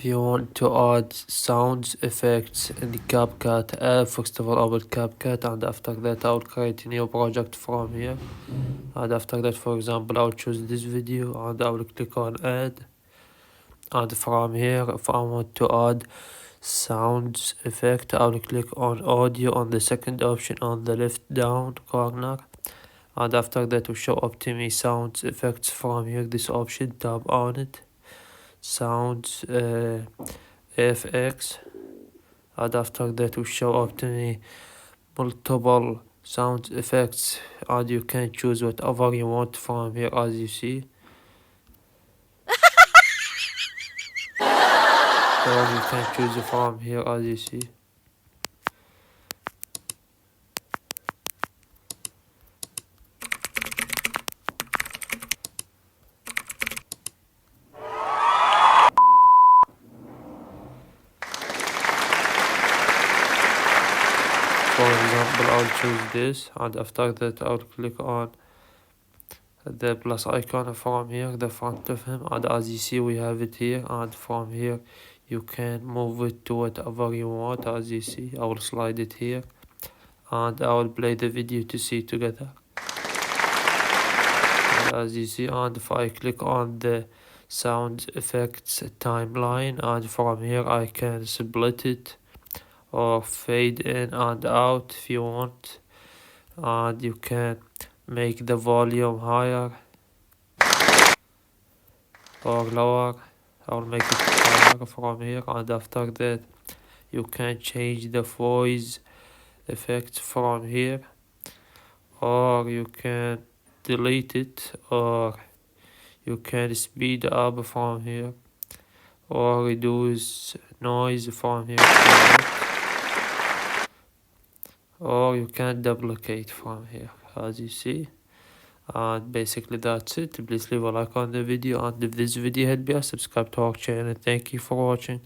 If you want to add sounds effects in the CapCut app, first of all I will CapCut, and after that I will create a new project from here. And after that, for example, I will choose this video and I will click on add. And from here, if I want to add sounds effect, I will click on audio on the second option on the left down corner. And after that will show up to me sounds effects from here, this option, tap on it. Sounds FX, and after that will show up to me multiple sound effects, and you can choose whatever you want from here, as you see. Or you can choose from here, as you see. For example, I'll choose this, and after that I'll click on the plus icon from here, the front of him, and as you see we have it here. And from here you can move it to whatever you want. As you see, I will slide it here and I will play the video to see together. And as you see, and if I click on the sound effects timeline, and from here I can split it or fade in and out if you want, and you can make the volume higher or lower. I'll make it higher from here, and after that you can change the voice effect from here, or you can delete it, or you can speed up from here, or reduce noise from here, or you can duplicate from here, as you see. And basically that's it. Please leave a like on the video, and if this video helped you, subscribe to our channel. Thank you for watching.